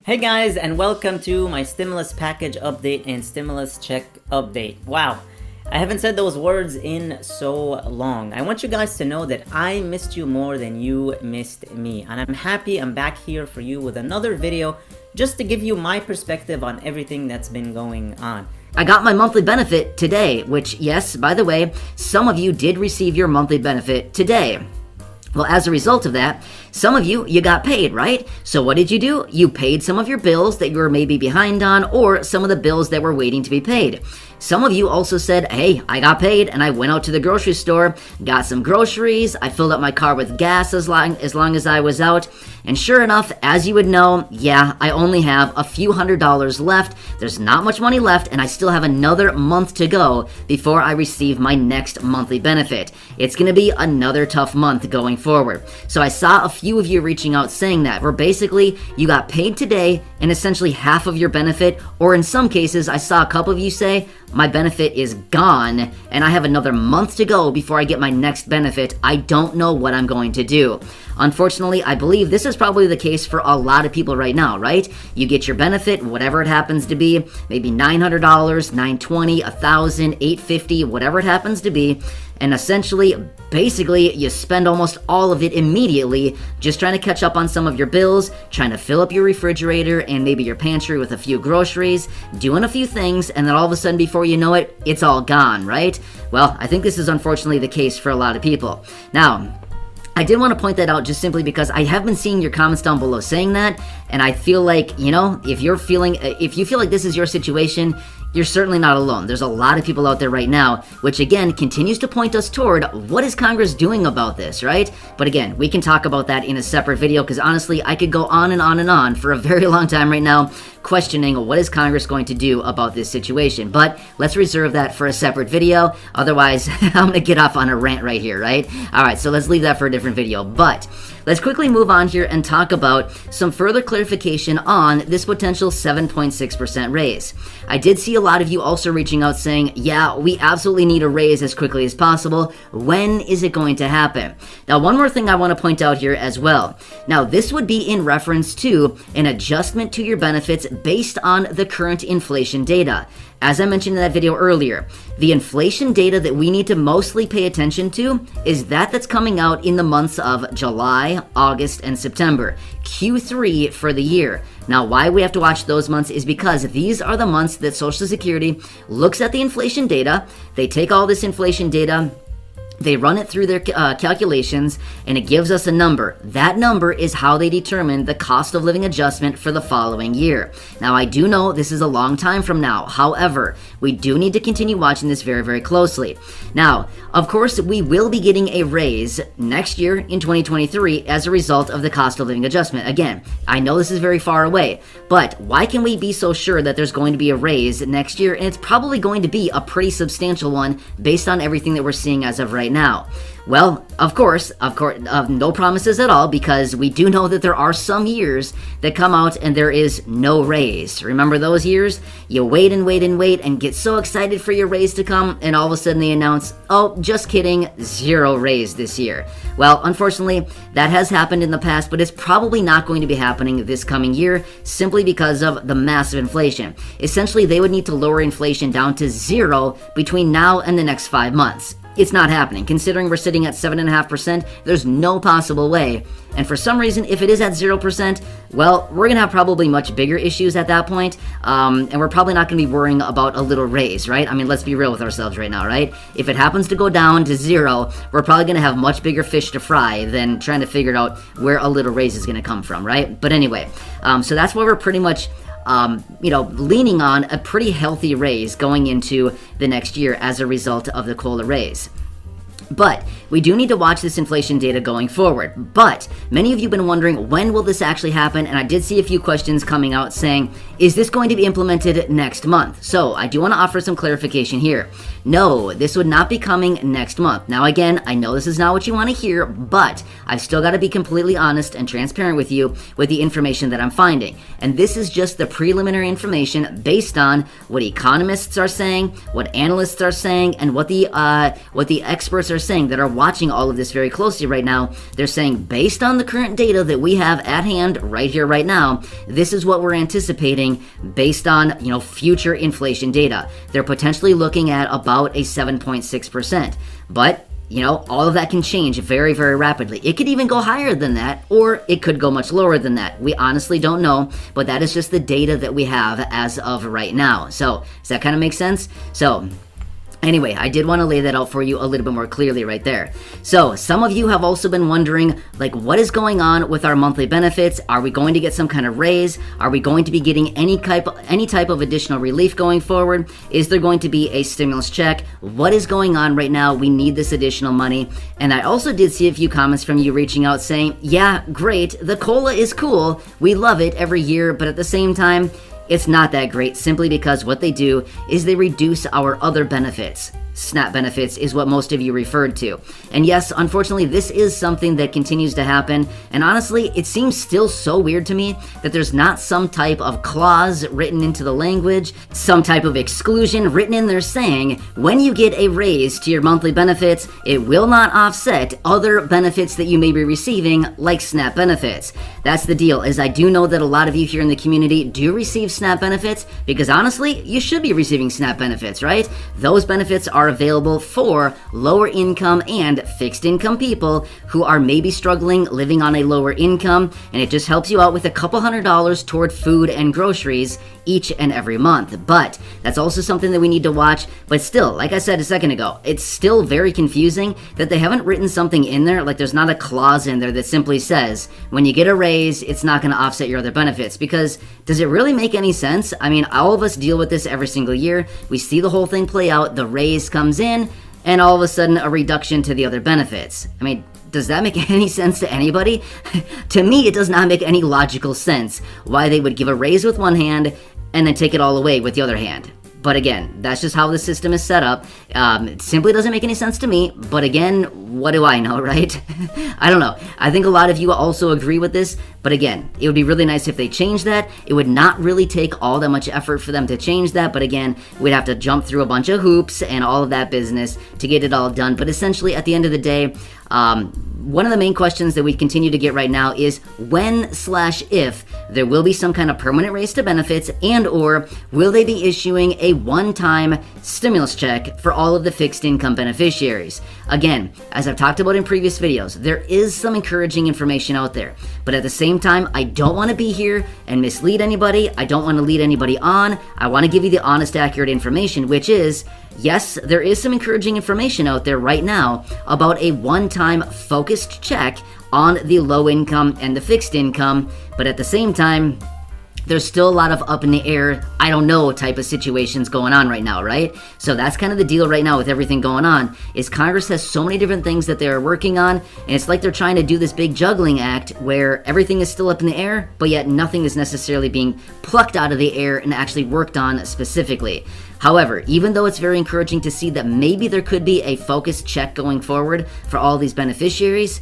Hey guys, and welcome to my stimulus package update and stimulus check update. Wow, I haven't said those words in so long. I want you guys to know that I missed you more than you missed me, and I'm happy I'm back here for you with another video just to give you my perspective on everything that's been going on. I got my monthly benefit today, which, yes, by the way, some of you did receive your monthly benefit today. Well, as a result of that, some of you got paid, right? So what did you do? You paid some of your bills that you were maybe behind on, or some of the bills that were waiting to be paid. Some of you also said, hey, I got paid and I went out to the grocery store, got some groceries, I filled up my car with gas as long as I was out, and sure enough, as you would know, yeah, I only have a few $100s left. There's not much money left, and I still have another month to go before I receive my next monthly benefit. It's gonna be another tough month going forward. So I saw a few of you reaching out saying that, where basically you got paid today and essentially half of your benefit, or in some cases, I saw a couple of you say, my benefit is gone and I have another month to go before I get my next benefit. I don't know what I'm going to do. Unfortunately, I believe this is probably the case for a lot of people right now, right? You get your benefit, whatever it happens to be, maybe $900, $920, $1,000, $850, whatever it happens to be, and essentially, basically, you spend almost all of it immediately just trying to catch up on some of your bills, trying to fill up your refrigerator and maybe your pantry with a few groceries, doing a few things, and then all of a sudden, before you know it, it's all gone, right? Well, I think this is unfortunately the case for a lot of people. Now, I did want to point that out just simply because I have been seeing your comments down below saying that, and I feel like, you know, if you feel like this is your situation, you're certainly not alone. There's a lot of people out there right now, which again continues to point us toward what is Congress doing about this, right? But again, we can talk about that in a separate video because honestly, I could go on and on and on for a very long time right now questioning what is Congress going to do about this situation. But let's reserve that for a separate video. Otherwise, I'm going to get off on a rant right here, right? All right, so let's leave that for a different video. But let's quickly move on here and talk about some further clarification on this potential 7.6% raise. I did see a lot of you also reaching out saying, yeah, we absolutely need a raise as quickly as possible. When is it going to happen? Now, one more thing I want to point out here as well. Now, this would be in reference to an adjustment to your benefits based on the current inflation data. As I mentioned in that video earlier, the inflation data that we need to mostly pay attention to is that's coming out in the months of July, August, and September, Q3 for the year. Now, why we have to watch those months is because these are the months that Social Security looks at the inflation data. They take all this inflation data, they run it through their calculations, and it gives us a number. That number is how they determine the cost of living adjustment for the following year. Now, I do know this is a long time from now. However, we do need to continue watching this very, very closely. Now, of course, we will be getting a raise next year in 2023 as a result of the cost of living adjustment. Again, I know this is very far away, but why can we be so sure that there's going to be a raise next year? And it's probably going to be a pretty substantial one based on everything that we're seeing as of right now. Well, of course, no promises at all, because we do know that there are some years that come out and there is no raise. Remember those years? You wait and wait and wait and get so excited for your raise to come, and all of a sudden they announce, oh, just kidding, zero raise this year. Well, unfortunately, that has happened in the past, but it's probably not going to be happening this coming year simply because of the massive inflation. Essentially, they would need to lower inflation down to zero between now and the next 5 months. It's not happening. Considering we're sitting at 7.5%, there's no possible way. And for some reason, if it is at 0%, well, we're going to have probably much bigger issues at that point. And we're probably not going to be worrying about a little raise, right? I mean, let's be real with ourselves right now, right? If it happens to go down to zero, we're probably going to have much bigger fish to fry than trying to figure out where a little raise is going to come from, right? But anyway, so that's why we're pretty much leaning on a pretty healthy raise going into the next year as a result of the COLA raise. But we do need to watch this inflation data going forward. But many of you have been wondering, when will this actually happen? And I did see a few questions coming out saying, is this going to be implemented next month? So I do want to offer some clarification here. No, this would not be coming next month. Now again, I know this is not what you want to hear, but I've still got to be completely honest and transparent with you with the information that I'm finding. And this is just the preliminary information based on what economists are saying, what analysts are saying, and what the experts are are saying that are watching all of this very closely right now. They're saying, based on the current data that we have at hand right here, right now, this is what we're anticipating based on, future inflation data. They're potentially looking at about a 7.6%. But all of that can change very, very rapidly. It could even go higher than that, or it could go much lower than that. We honestly don't know, but that is just the data that we have as of right now. So, does that kind of make sense? So, anyway, I did want to lay that out for you a little bit more clearly right there. So, some of you have also been wondering, what is going on with our monthly benefits? Are we going to get some kind of raise? Are we going to be getting any type of additional relief going forward? Is there going to be a stimulus check? What is going on right now? We need this additional money. And I also did see a few comments from you reaching out saying, yeah, great, the COLA is cool. We love it every year, but at the same time, it's not that great, simply because what they do is they reduce our other benefits. SNAP benefits is what most of you referred to. And yes, unfortunately, this is something that continues to happen. And honestly, it seems still so weird to me that there's not some type of clause written into the language, some type of exclusion written in there saying, when you get a raise to your monthly benefits, it will not offset other benefits that you may be receiving, like SNAP benefits. That's the deal, is I do know that a lot of you here in the community do receive SNAP benefits, because honestly, you should be receiving SNAP benefits, right? Those benefits are available for lower income and fixed income people who are maybe struggling living on a lower income, and it just helps you out with a couple $100s toward food and groceries each and every month. But that's also something that we need to watch. But still, like I said a second ago, it's still very confusing that they haven't written something in there, like there's not a clause in there that simply says, when you get a raise, it's not going to offset your other benefits. Because does it really make any sense? I mean, all of us deal with this every single year. We see the whole thing play out, the raise comes in, and all of a sudden a reduction to the other benefits. I mean, does that make any sense to anybody? To me, it does not make any logical sense why they would give a raise with one hand and then take it all away with the other hand. But again, that's just how the system is set up. It simply doesn't make any sense to me. But again, what do I know, right? I don't know. I think a lot of you also agree with this. But again, it would be really nice if they changed that. It would not really take all that much effort for them to change that. But again, we'd have to jump through a bunch of hoops and all of that business to get it all done. But essentially, at the end of the day, one of the main questions that we continue to get right now is when/if there will be some kind of permanent raise to benefits, and or will they be issuing a one-time stimulus check for all of the fixed income beneficiaries. Again, as I've talked about in previous videos, there is some encouraging information out there, but at the same time, I don't want to be here and mislead anybody. I don't want to lead anybody on. I want to give you the honest, accurate information, which is, yes, there is some encouraging information out there right now about a one-time focused check on the low income and the fixed income, but at the same time, there's still a lot of up in the air, I don't know type of situations going on right now, right? So that's kind of the deal right now with everything going on, is Congress has so many different things that they're working on, and it's like they're trying to do this big juggling act where everything is still up in the air, but yet nothing is necessarily being plucked out of the air and actually worked on specifically. However, even though it's very encouraging to see that maybe there could be a focused check going forward for all these beneficiaries,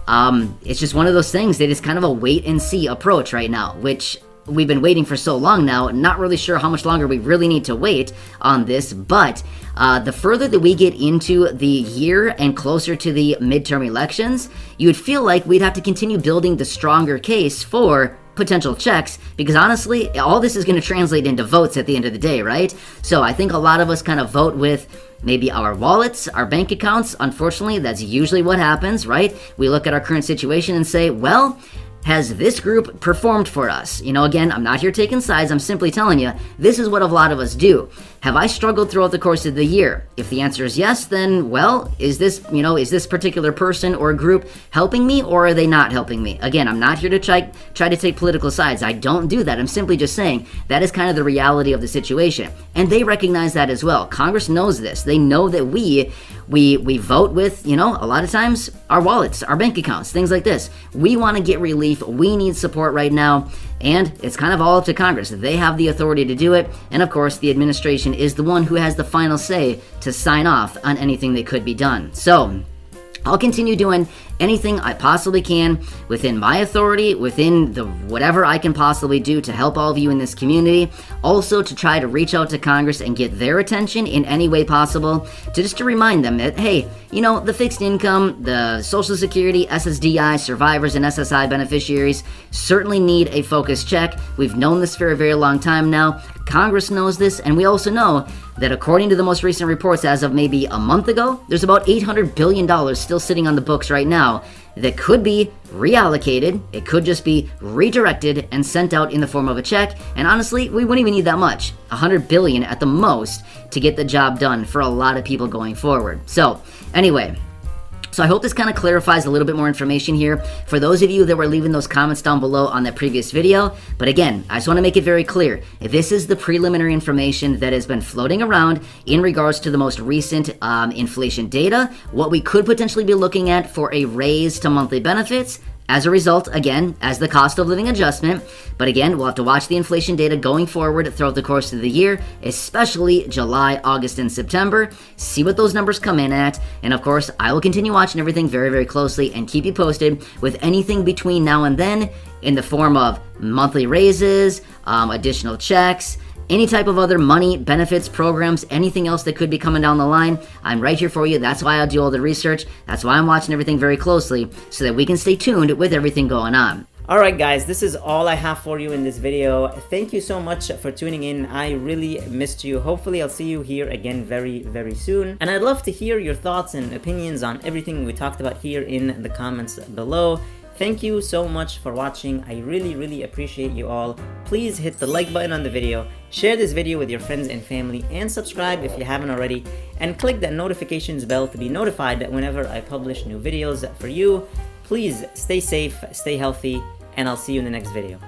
it's just one of those things that is kind of a wait and see approach right now, which we've been waiting for so long now, not really sure how much longer we really need to wait on this, but the further that we get into the year and closer to the midterm elections, you would feel like we'd have to continue building the stronger case for potential checks, because honestly, all this is going to translate into votes at the end of the day, right? So I think a lot of us kind of vote with maybe our wallets, our bank accounts. Unfortunately, that's usually what happens, right? We look at our current situation and say, well, has this group performed for us? Again, I'm not here taking sides. I'm simply telling you, this is what a lot of us do. Have I struggled throughout the course of the year? If the answer is yes, then, well, is this particular person or group helping me, or are they not helping me? Again, I'm not here to try to take political sides. I don't do that. I'm simply just saying that is kind of the reality of the situation. And they recognize that as well. Congress knows this. They know that we vote with, a lot of times, our wallets, our bank accounts, things like this. We want to get relief. We need support right now. And it's kind of all up to Congress. They have the authority to do it. And of course, the administration is the one who has the final say to sign off on anything that could be done. So I'll continue doing anything I possibly can within my authority, within the whatever I can possibly do to help all of you in this community. Also to try to reach out to Congress and get their attention in any way possible, to remind them that, hey, you know, the fixed income, the Social Security, SSDI, survivors, and SSI beneficiaries certainly need a focused check. We've known this for a very long time now. Congress knows this, and we also know that according to the most recent reports as of maybe a month ago, there's about $800 billion still sitting on the books right now that could be reallocated. It could just be redirected and sent out in the form of a check. And honestly, we wouldn't even need that much. $100 billion at the most to get the job done for a lot of people going forward. So anyway, so I hope this kind of clarifies a little bit more information here for those of you that were leaving those comments down below on that previous video. But again, I just want to make it very clear. This is the preliminary information that has been floating around in regards to the most recent inflation data, what we could potentially be looking at for a raise to monthly benefits, as a result, again, as the cost of living adjustment. But again, we'll have to watch the inflation data going forward throughout the course of the year, especially July, August, and September. See what those numbers come in at. And of course, I will continue watching everything very, very closely and keep you posted with anything between now and then in the form of monthly raises, additional checks, any type of other money, benefits, programs, anything else that could be coming down the line. I'm right here for you. That's why I'll do all the research. That's why I'm watching everything very closely so that we can stay tuned with everything going on. Alright guys, this is all I have for you in this video. Thank you so much for tuning in. I really missed you. Hopefully I'll see you here again very, very soon. And I'd love to hear your thoughts and opinions on everything we talked about here in the comments below. Thank you so much for watching. I really, really appreciate you all. Please hit the like button on the video, share this video with your friends and family, and subscribe if you haven't already, and click that notifications bell to be notified whenever I publish new videos for you. Please stay safe, stay healthy, and I'll see you in the next video.